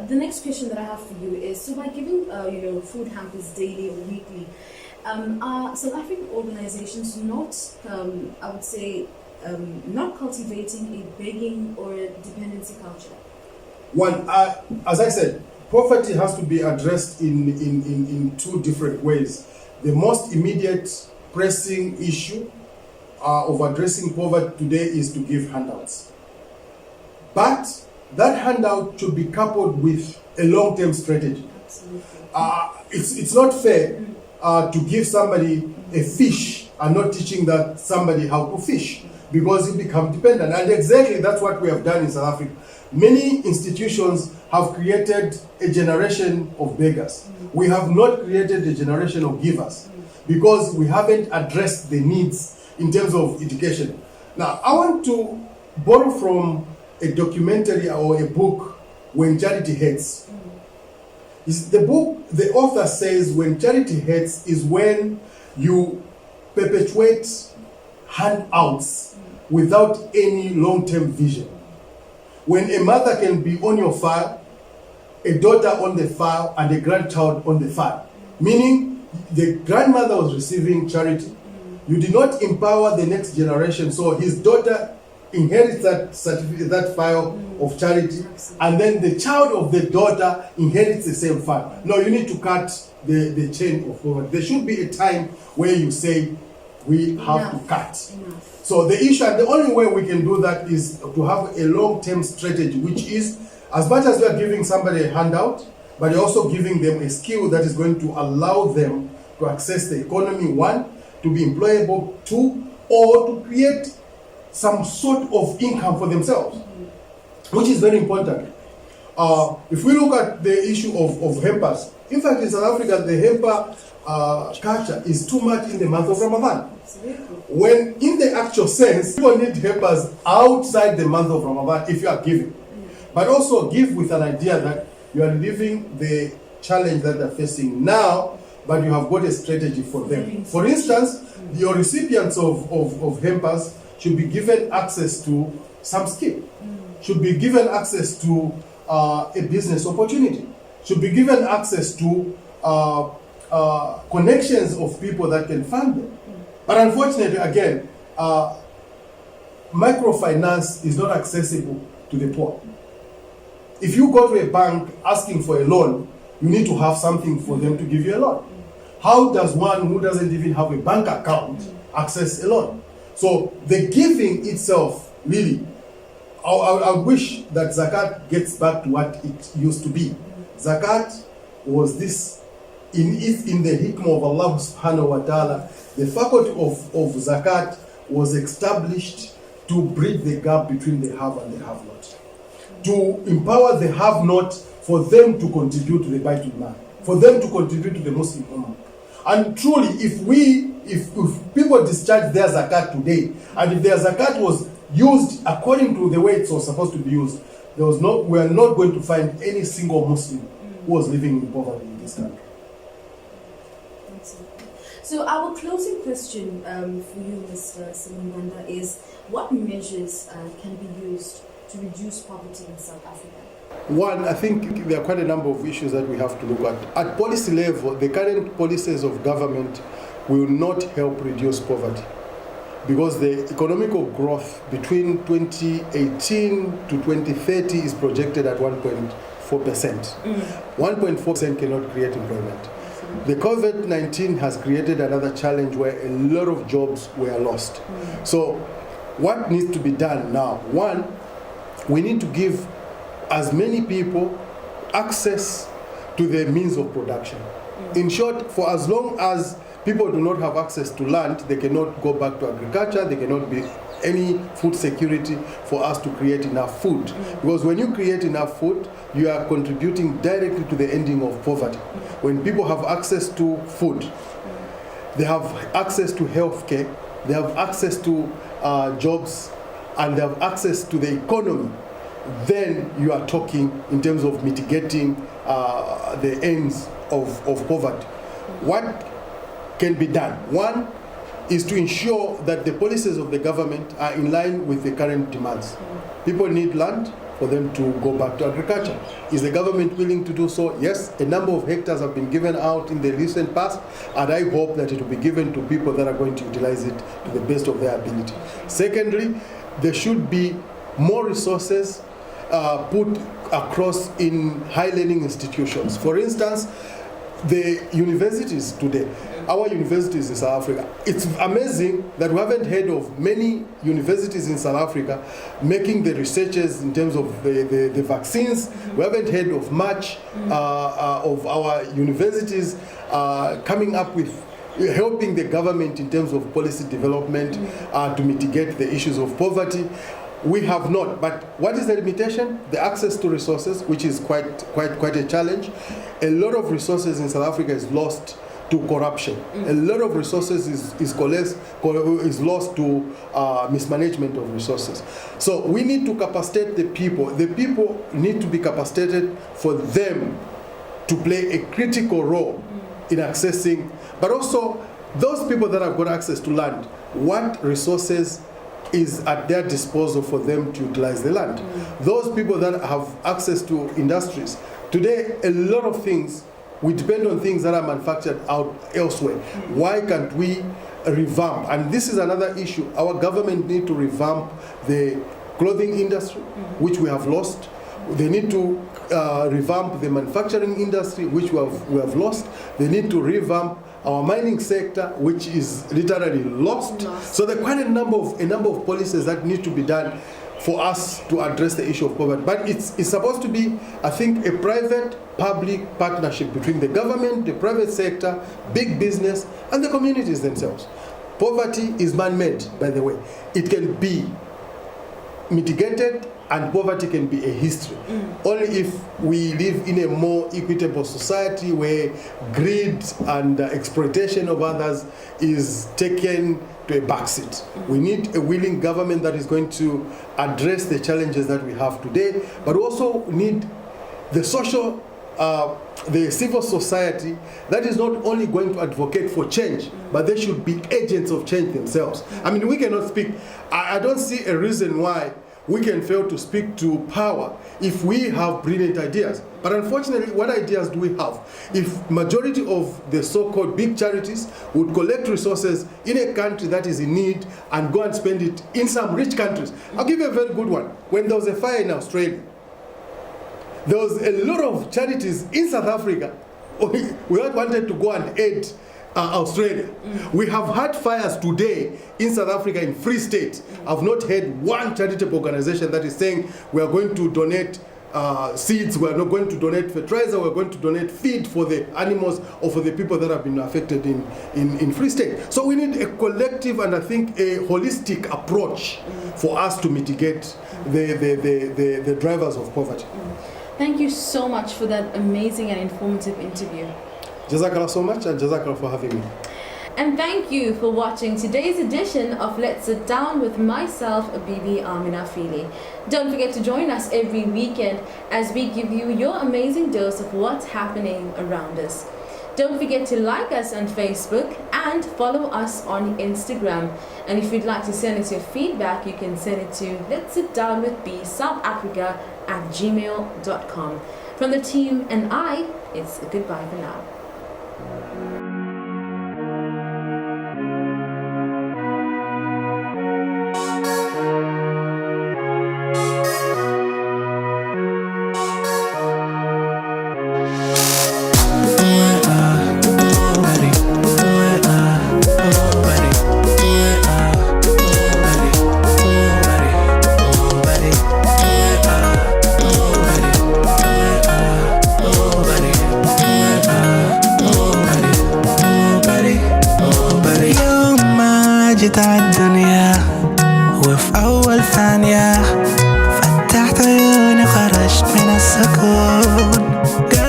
the next question that I have for you is, so by giving food hampers daily or weekly, are South African organizations not, I would say, not cultivating a begging or a dependency culture? One, as I said, poverty has to be addressed in two different ways. The most immediate pressing issue of addressing poverty today is to give handouts. But that handout should be coupled with a long-term strategy. Absolutely. It's not fair to give somebody a fish and not teaching that somebody how to fish, because you become dependent. And exactly that's what we have done in South Africa. Many institutions have created a generation of beggars. We have not created a generation of givers because we haven't addressed the needs in terms of education. Now, I want to borrow from a documentary or a book, When Charity Hurts. The book, the author says, when charity hurts is when you perpetuate handouts without any long-term vision. When a mother can be on your file, a daughter on the file, and a grandchild on the file, meaning the grandmother was receiving charity. You did not empower the next generation, so his daughter inherits that certificate, that file of charity, and then the child of the daughter inherits the same file. No, you need to cut the chain of poverty. There should be a time where you say, we have to cut. Enough. So the issue, and the only way we can do that is to have a long-term strategy, which is, as much as we are giving somebody a handout, but you're also giving them a skill that is going to allow them to access the economy, one, to be employable, two, or to create some sort of income for themselves, which is very important. If we look at the issue of hempers, in fact, in South Africa, the hemper culture is too much in the month of Ramadan. When in the actual sense, people need helpers outside the month of Ramadan if you are giving. But also give with an idea that you are relieving the challenge that they're facing now, but you have got a strategy for them. For instance, your recipients of helpers should be given access to some skill, should be given access to a business opportunity, should be given access to connections of people that can fund them. But unfortunately, again, microfinance is not accessible to the poor. If you go to a bank asking for a loan, you need to have something for them to give you a loan. How does one who doesn't even have a bank account access a loan? So the giving itself, really, I wish that zakat gets back to what it used to be. Zakat was this, in the hikmah of Allah subhanahu wa ta'ala, the faculty of zakat was established to bridge the gap between the have and the have-not. To empower the have-not for them to contribute to the Baitul Mal, for them to contribute to the Muslim Ummah. And truly, if people discharge their zakat today, and if their zakat was used according to the way it was supposed to be used, we are not going to find any single Muslim who was living in poverty in this country. So our closing question for you, Mr. Saleem Banda, is what measures can be used to reduce poverty in South Africa? One, I think there are quite a number of issues that we have to look at. At policy level, the current policies of government will not help reduce poverty because the economical growth between 2018 to 2030 is projected at 1.4%. 1.4% cannot create employment. The COVID-19 has created another challenge where a lot of jobs were lost. So what needs to be done now? One, we need to give as many people access to the means of production. In short, for as long as people do not have access to land, they cannot go back to agriculture, there cannot be any food security for us to create enough food. Because when you create enough food, you are contributing directly to the ending of poverty. When people have access to food, they have access to healthcare, they have access to jobs, and they have access to the economy, then you are talking in terms of mitigating the ends of poverty. What can be done? One is to ensure that the policies of the government are in line with the current demands. People need land for them to go back to agriculture. Is the government willing to do so? Yes. A number of hectares have been given out in the recent past, and I hope that it will be given to people that are going to utilize it to the best of their ability. Secondly, there should be more resources put across in high learning institutions. For instance, the universities today, our universities in South Africa, it's amazing that we haven't heard of many universities in South Africa making the researches in terms of the vaccines. We haven't heard of much of our universities coming up with helping the government in terms of policy development to mitigate the issues of poverty. We have not, but what is the limitation? The access to resources, which is quite a challenge. A lot of resources in South Africa is lost to corruption. A lot of resources is lost to mismanagement of resources. So we need to capacitate the people. The people need to be capacitated for them to play a critical role in accessing, but also those people that have got access to land, what resources is at their disposal for them to utilize the land. Those people that have access to industries. Today, a lot of things, we depend on things that are manufactured out elsewhere. Why can't we revamp? And this is another issue. Our government need to revamp the clothing industry, which we have lost. They need to revamp the manufacturing industry, which we have lost. They need to revamp our mining sector, which is literally lost. So there are quite a number of policies that need to be done for us to address the issue of poverty. But it's supposed to be, I think, a private-public partnership between the government, the private sector, big business, and the communities themselves. Poverty is man-made, by the way. It can be mitigated, and poverty can be a history. Only if we live in a more equitable society where greed and exploitation of others is taken to a backseat. We need a willing government that is going to address the challenges that we have today, but also need the social, the civil society that is not only going to advocate for change, but they should be agents of change themselves. I mean, we cannot speak. I don't see a reason why we can fail to speak to power if we have brilliant ideas. But unfortunately, what ideas do we have? If majority of the so-called big charities would collect resources in a country that is in need and go and spend it in some rich countries. I'll give you a very good one. When there was a fire in Australia, there was a lot of charities in South Africa we all wanted to go and aid Australia. We have had fires today in South Africa, in Free State. I've not heard one charitable organization that is saying we are going to donate seeds, we are not going to donate fertilizer, we are going to donate feed for the animals or for the people that have been affected in Free State. So we need a collective and I think a holistic approach for us to mitigate the drivers of poverty. Thank you so much for that amazing and informative interview. Jazakallah so much, and Jazakallah for having me. And thank you for watching today's edition of Let's Sit Down with myself, Bibi Amina Fili. Don't forget to join us every weekend as we give you your amazing dose of what's happening around us. Don't forget to like us on Facebook and follow us on Instagram. And if you'd like to send us your feedback, you can send it to Let's Sit Down with B South Africa @gmail.com. From the team and I, it's a goodbye for now. جيت عالدنيا وفي أول ثانية فتحت عيوني خرجت من السكون.